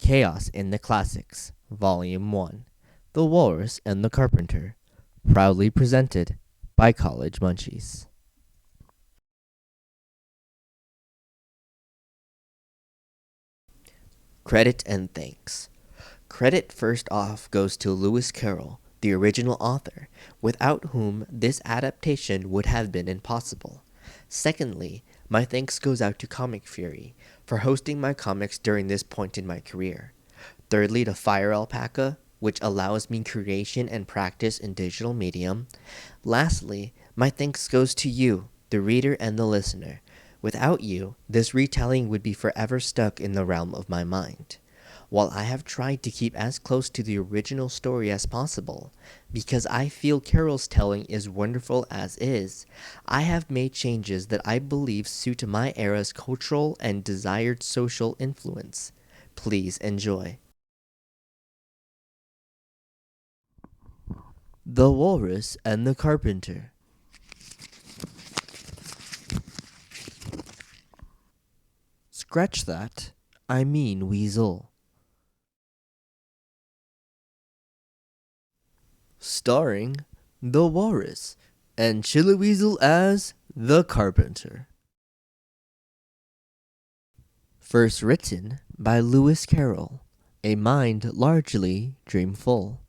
Chaos in the Classics, Volume 1, The Walrus and the Carpenter, proudly presented by College Munchies. Credit and thanks. Credit first off goes to Lewis Carroll, the original author, without whom this adaptation would have been impossible. Secondly, my thanks goes out to Comic Fury for hosting my comics during this point in my career. Thirdly, to Fire Alpaca, which allows me creation and practice in digital medium. Lastly, my thanks goes to you, the reader and the listener. Without you, this retelling would be forever stuck in the realm of my mind. While I have tried to keep as close to the original story as possible, because I feel Carroll's telling is wonderful as is, I have made changes that I believe suit my era's cultural and desired social influence. Please enjoy. The Walrus and the Carpenter. Scratch that. I mean weasel. Starring the Walrus and Chili Weasel as the Carpenter. First written by Lewis Carroll, a mind largely dreamful.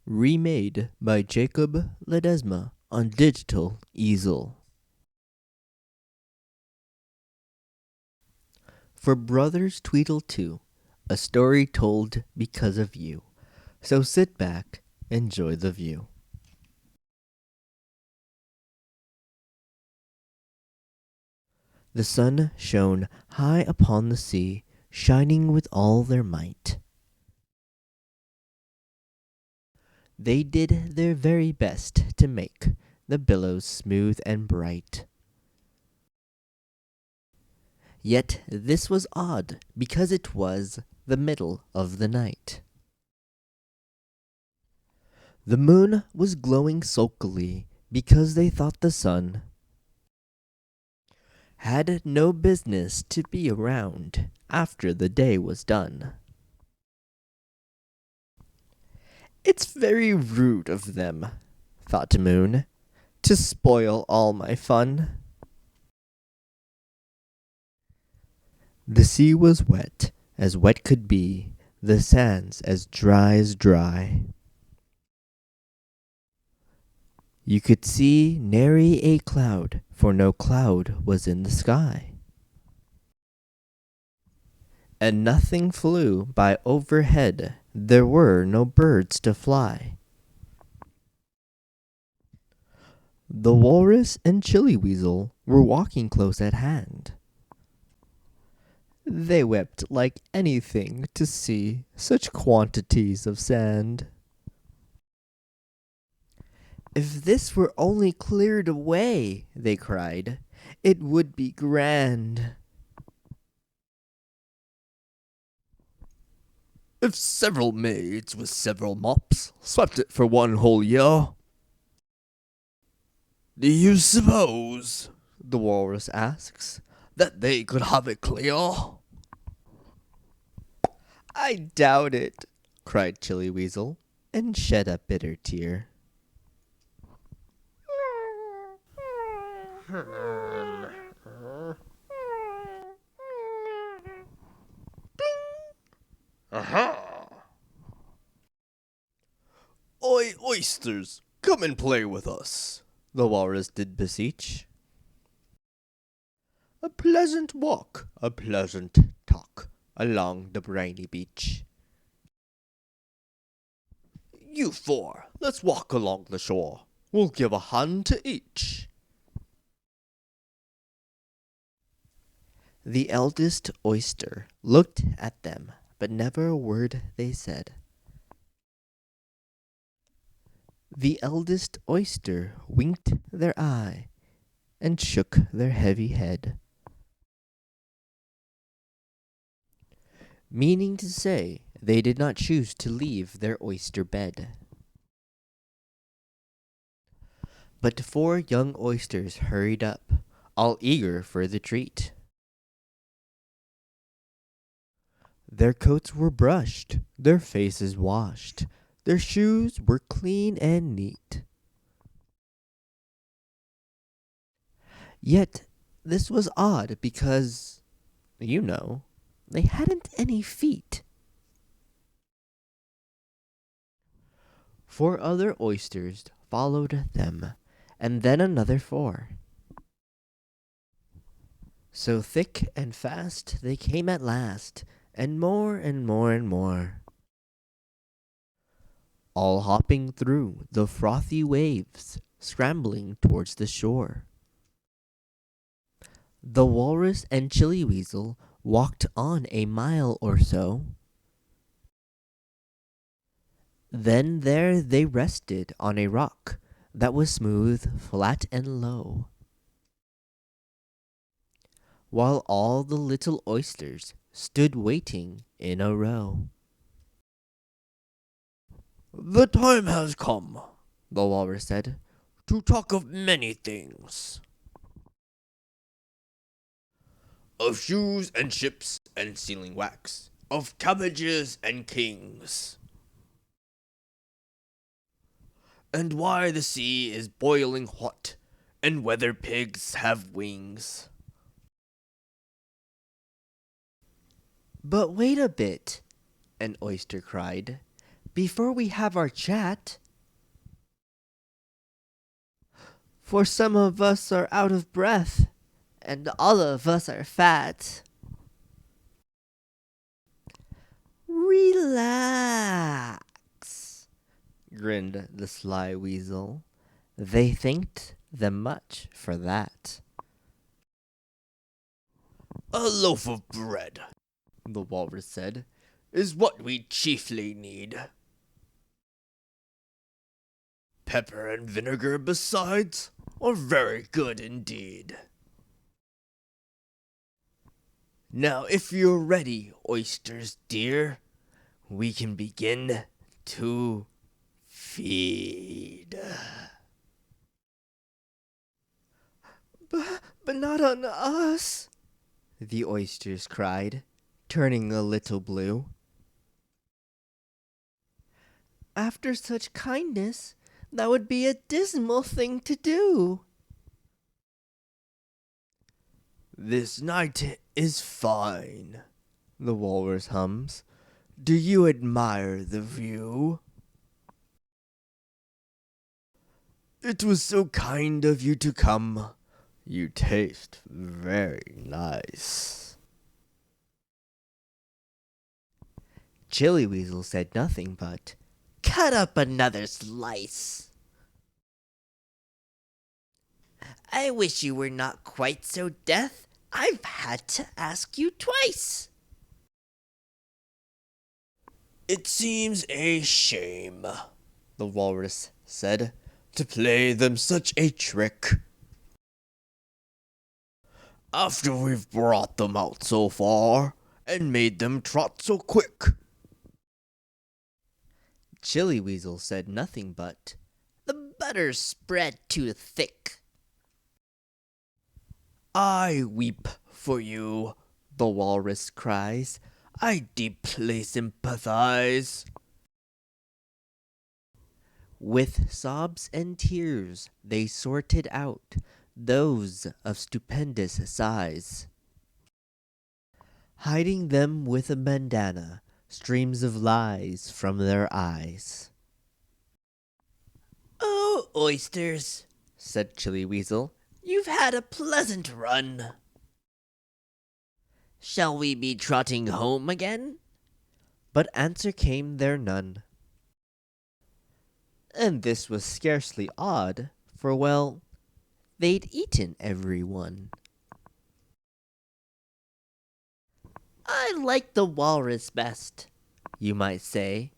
Remade by Jacob Ledesma on digital easel. For Brothers Tweedle 2, a story told because of you. So sit back, enjoy the view. The sun shone high upon the sea, shining with all their might. They did their very best to make the billows smooth and bright. Yet this was odd, because it was the middle of the night. The moon was glowing sulkily, because they thought the sun had no business to be around after the day was done. It's very rude of them, thought the moon, to spoil all my fun. The sea was wet as wet could be, the sands as dry. You could see nary a cloud, for no cloud was in the sky. And nothing flew by overhead, there were no birds to fly. The Walrus and Chili Weasel were walking close at hand. They wept like anything to see such quantities of sand. If this were only cleared away, they cried, it would be grand. If several maids with several mops swept it for one whole year. Do you suppose, the Walrus asks, that they could have it clear? I doubt it, cried Chili Weasel, and shed a bitter tear. Aha! Oi, oysters, come and play with us, the Walrus did beseech. A pleasant walk, a pleasant talk, along the briny beach. You four, let's walk along the shore, we'll give a hand to each. The eldest oyster looked at them, but never a word they said. The eldest oyster winked their eye and shook their heavy head, meaning to say they did not choose to leave their oyster bed. But 4 young oysters hurried up, all eager for the treat. Their coats were brushed, their faces washed, their shoes were clean and neat. Yet this was odd because, they hadn't any feet. 4 other oysters followed them, and then another 4. So thick and fast they came at last, and more and more and more, all hopping through the frothy waves, scrambling towards the shore. The walrus and Chili Weasel walked on a mile or so. Then there they rested on a rock that was smooth, flat, and low, while all the little oysters stood waiting in a row. "The time has come," the walrus said, "to talk of many things. Of shoes and ships and sealing wax, of cabbages and kings, and why the sea is boiling hot, and whether pigs have wings." "But wait a bit," an oyster cried, "before we have our chat. For some of us are out of breath, and all of us are fat." "Relax," grinned the sly weasel. They thanked them much for that. "A loaf of bread," the walrus said, "is what we chiefly need. Pepper and vinegar besides are very good indeed. Now if you're ready, oysters dear, we can begin to feed." But not on us," the oysters cried, turning a little blue. "After such kindness, that would be a dismal thing to do." "This night is fine," the walrus hums. "Do you admire the view? It was so kind of you to come. You taste very nice." Chili Weasel said nothing but, "Cut up another slice." "I wish you were not quite so deaf. I've had to ask you twice." "It seems a shame," the walrus said, "to play them such a trick, after we've brought them out so far, and made them trot so quick." Chili Weasel said nothing but, "The butter's spread too thick." "I weep for you," the walrus cries. "I deeply sympathize." With sobs and tears they sorted out those of stupendous size, hiding them with a bandana, streams of lies from their eyes. "Oh, oysters," said Chili Weasel, "you've had a pleasant run. Shall we be trotting home again?" But answer came there none. And this was scarcely odd, for well, they'd eaten every one. "I liked the walrus best," you might say,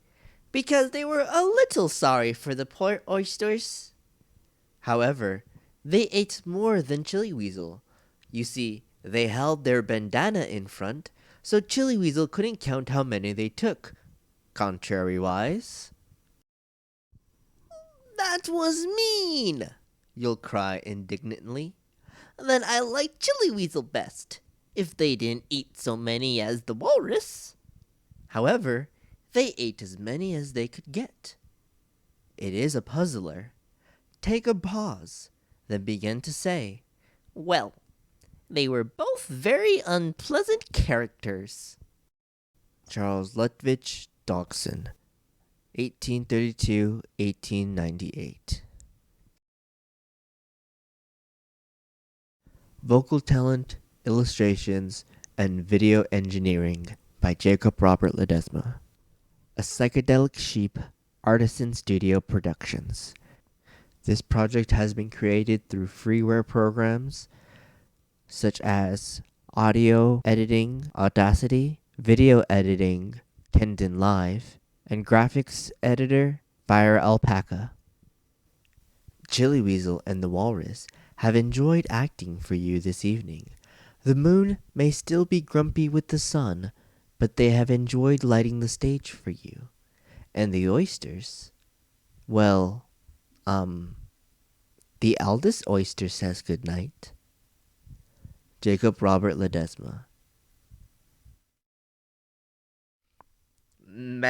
because they were a little sorry for the poor oysters. However, they ate more than Chili Weasel. You see, they held their bandana in front, so Chili Weasel couldn't count how many they took, contrary-wise. "That was mean," you'll cry indignantly. "Then I liked Chili Weasel best, if they didn't eat so many as the walrus." However, they ate as many as they could get. It is a puzzler. Take a pause, then begin to say, "Well, they were both very unpleasant characters." Charles Lutwidge Dodgson, 1832-1898. Vocal talent, illustrations, and video engineering by Jacob Robert Ledesma. A Psychedelic Sheep Artisan Studio Productions. This project has been created through freeware programs such as audio editing, Audacity, video editing, Tendon Live, and graphics editor, Fire Alpaca. Chili Weasel and the Walrus have enjoyed acting for you this evening. The moon may still be grumpy with the sun, but they have enjoyed lighting the stage for you. And the oysters, well, the eldest oyster says goodnight. Jacob Robert Ledesma. Meh.